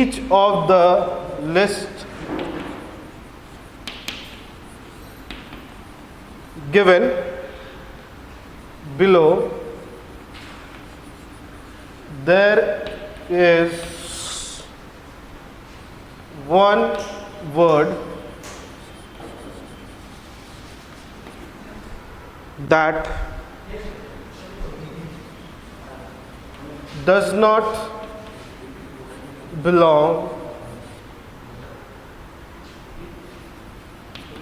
each of the list given below, there is one word that does not belong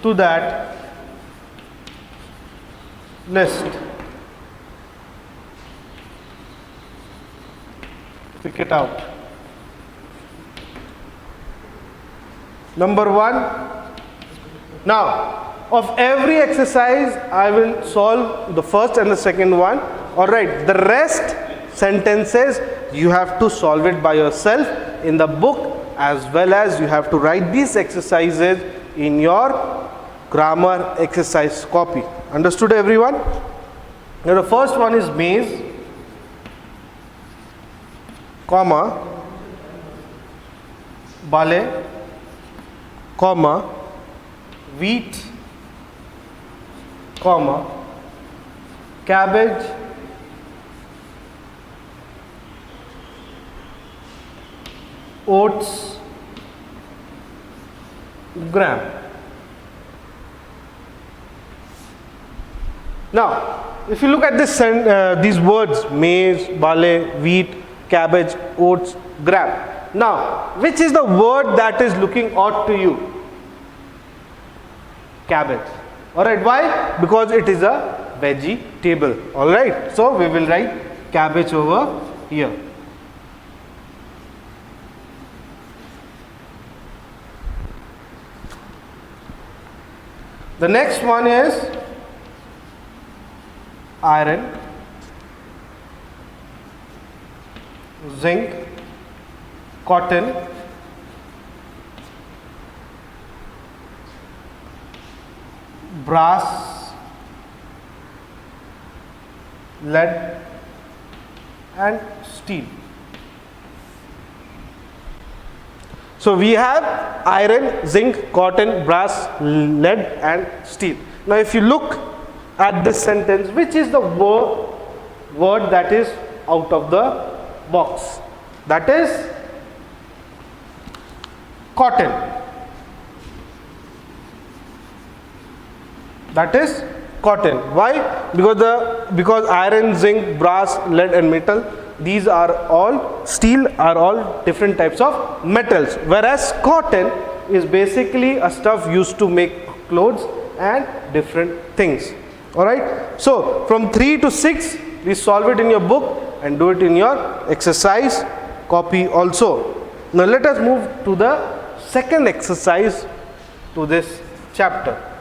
to that list. Pick it out. Number one. Now, of every exercise, I will solve the first and the second one. All right. The rest sentences you have to solve it by yourself in the book, as well as you have to write these exercises in your grammar exercise copy. Understood, everyone? Now, the first one is maize, comma, barley, comma, wheat, comma, cabbage, oats, gram. Now, if you look at this, these words, maize, barley, wheat, cabbage, oats, gram. Now, which is the word that is looking odd to you? Cabbage. Alright, why? Because it is a vegetable. Alright, so we will write cabbage over here. The next one is iron, zinc, cotton, brass, lead and steel. So we have iron, zinc, cotton, brass, lead and steel. Now if you look at this sentence, which is the word that is out of the box? That is cotton. That is cotton. Why? Because iron, zinc, brass, lead and metal, these are all, steel are all different types of metals, whereas cotton is basically a stuff used to make clothes and different things. Alright, so from 3 to 6, please solve it in your book and do it in your exercise copy also. Now let us move to the second exercise to this chapter.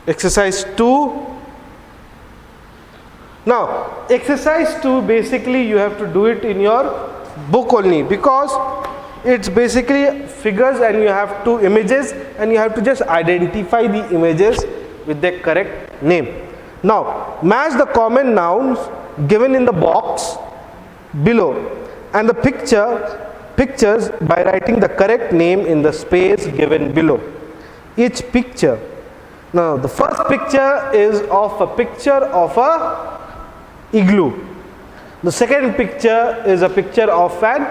Exercise 2. Now, exercise 2, basically you have to do it in your book only, because it's basically figures and you have two images and you have to just identify the images with their correct name. Now, match the common nouns given in the box below and the pictures by writing the correct name in the space given below. Each picture. Now, the first picture is of a picture of a igloo. The second picture is a picture of an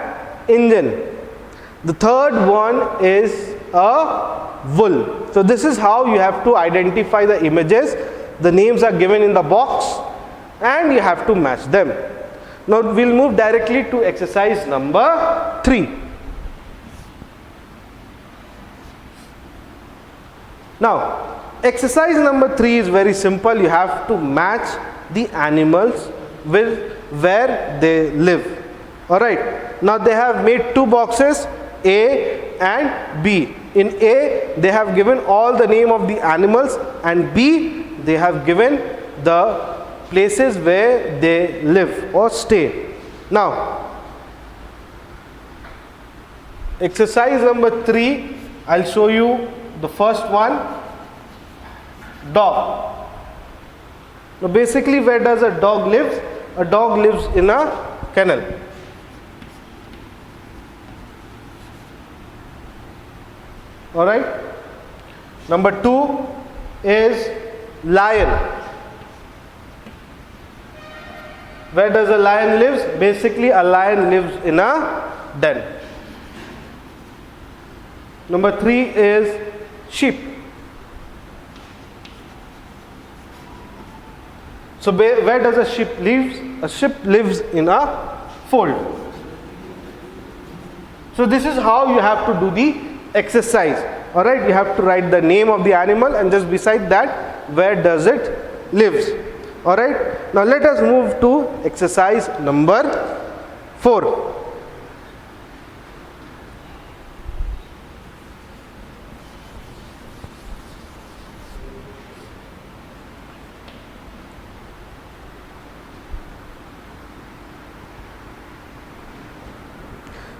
engine. The third one is a wool. So, this is how you have to identify the images. The names are given in the box and you have to match them. Now, we will move directly to exercise number 3. Now, exercise number 3 is very simple. You have to match the animals with where they live. Alright. Now they have made two boxes, A and B. In A, they have given all the name of the animals, and B, they have given the places where they live or stay. Now, Exercise number 3, I'll show you the first one, dog. Now basically, where does a dog live? A dog lives in a kennel. Alright. Number 2 is lion. Where does a lion live? Basically, a lion lives in a den. Number 3 is sheep. So where does a sheep live? A sheep lives in a fold. So this is how you have to do the exercise. Alright, you have to write the name of the animal and just beside that, where does it lives. Alright, now let us move to exercise number 4.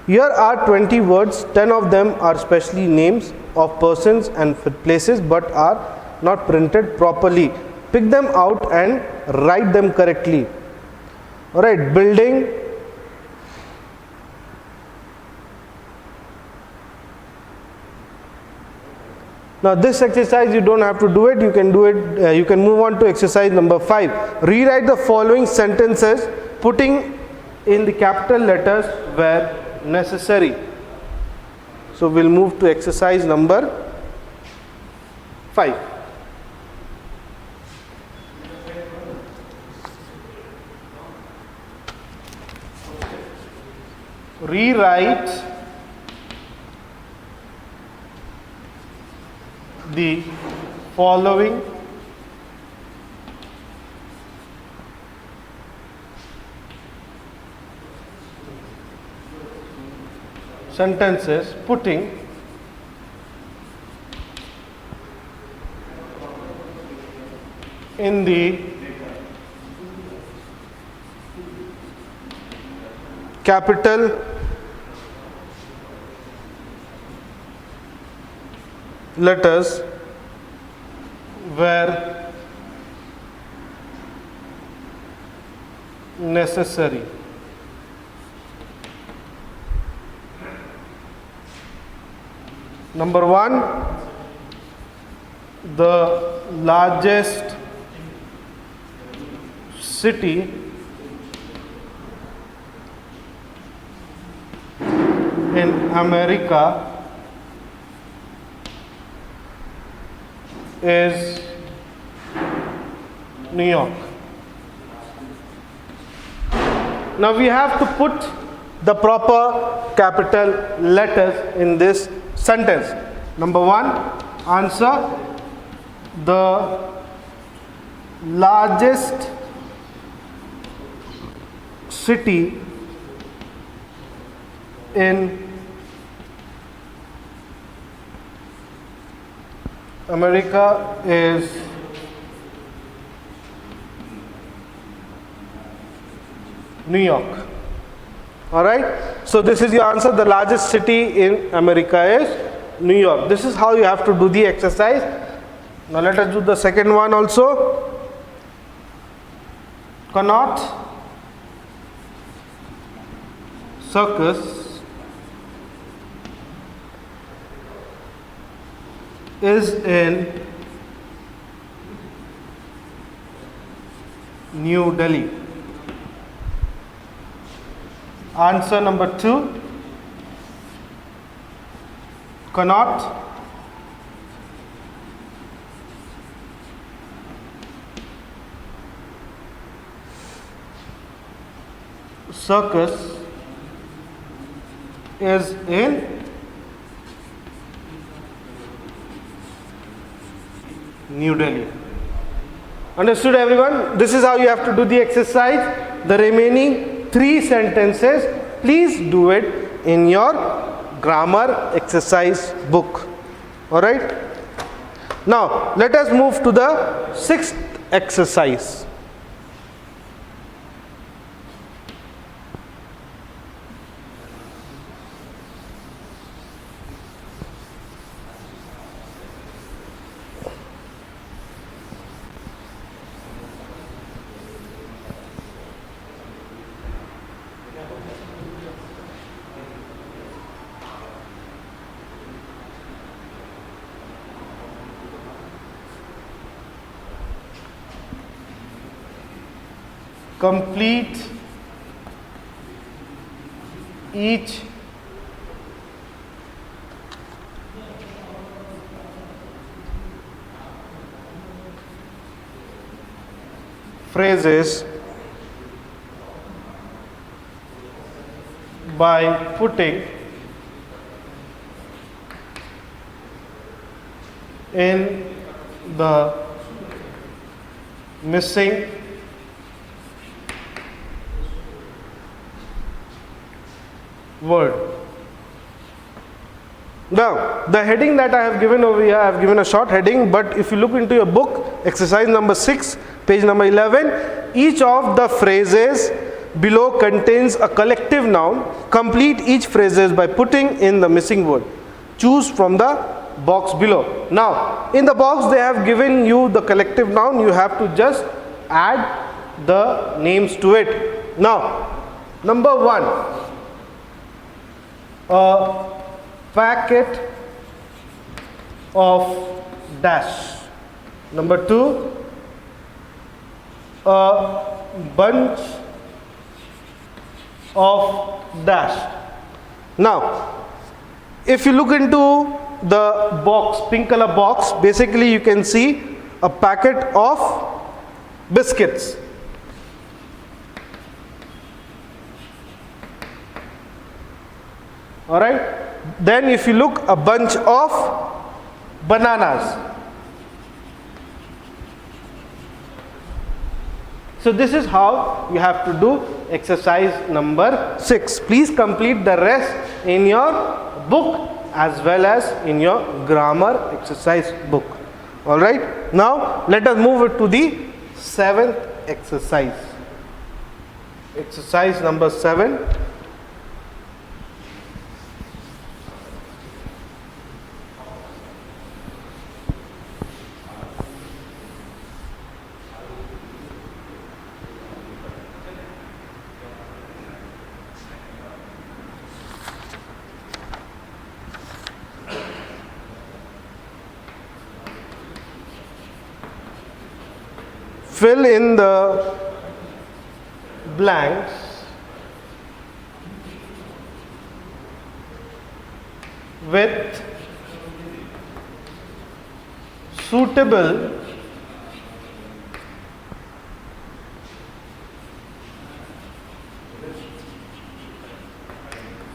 Here are 20 words, 10 of them are specially names of persons and places but are not printed properly. Pick them out and write them correctly. Alright, building, now this exercise you don't have to do it, you can do it, you can move on to exercise number 5. Rewrite the following sentences putting in the capital letters where necessary. So we'll move to exercise number 5. Rewrite the following sentences putting in the capital letters where necessary. Number 1, the largest city in America is New York. Now we have to put the proper capital letters in this sentence. Number 1, answer the largest city in America is New York. Alright, so this is your answer. The largest city in America is New York. This is how you have to do the exercise. Now let us do the second one also. Connaught Circus is in New Delhi. Answer number 2, Connaught Circus is in New Delhi. Understood, everyone? This is how you have to do the exercise. The remaining 3 sentences, please do it in your grammar exercise book. Alright? Now, let us move to the 6th exercise. complete each phrases by putting in the missing word. Now, the heading that I have given over here, I have given a short heading, but if you look into your book, exercise number 6, page number 11, each of the phrases below contains a collective noun. Complete each phrases by putting in the missing word. Choose from the box below. Now, in the box they have given you the collective noun. You have to just add the names to it. Now, number 1, a packet of dash. Number 2, a bunch of dash. Now, if you look into the box, pink color box, basically you can see a packet of biscuits. Alright, then if you look, a bunch of bananas. So this is how you have to do exercise number 6. Please complete the rest in your book as well as in your grammar exercise book. Alright, now let us move it to the 7th exercise. Exercise number 7. Fill in the blanks with suitable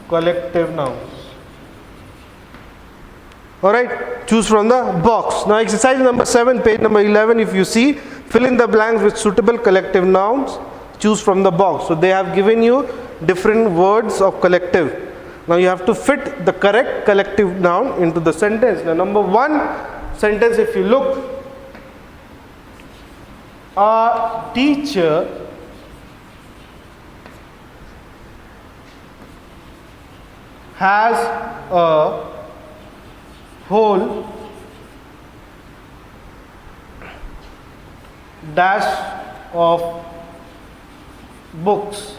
collective nouns. Alright, choose from the box. Now exercise number 7, page number 11, if you see, fill in the blanks with suitable collective nouns, choose from the box. So they have given you different words of collective. Now you have to fit the correct collective noun into the sentence. Now number 1 sentence, if you look, a teacher has a whole dash of books.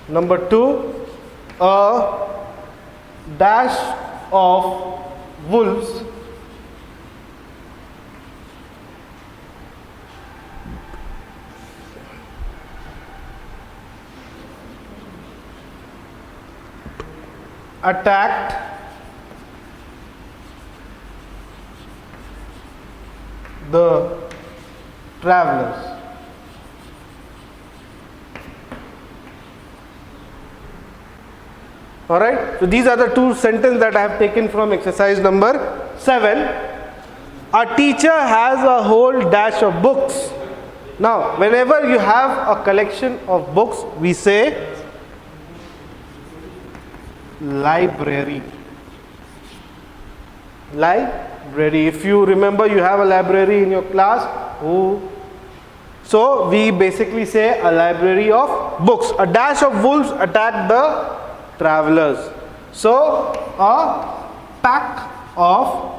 Number 2, a dash of wolves attacked the travelers. Alright, so these are the 2 sentences that I have taken from exercise number 7. A teacher has a whole dash of books. Now, whenever you have a collection of books, we say library. Library. If you remember, you have a library in your class. So we basically say a library of books. A dash of wolves attacked the travelers. So a pack of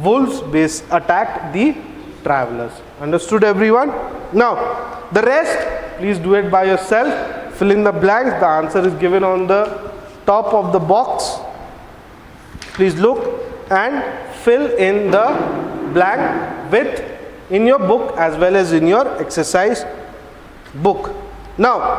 wolves attacked the travelers. Understood, everyone? Now the rest, please do it by yourself. Fill in the blanks. The answer is given on the top of the box. Please look and fill in the blank with in your book as well as in your exercise book. Now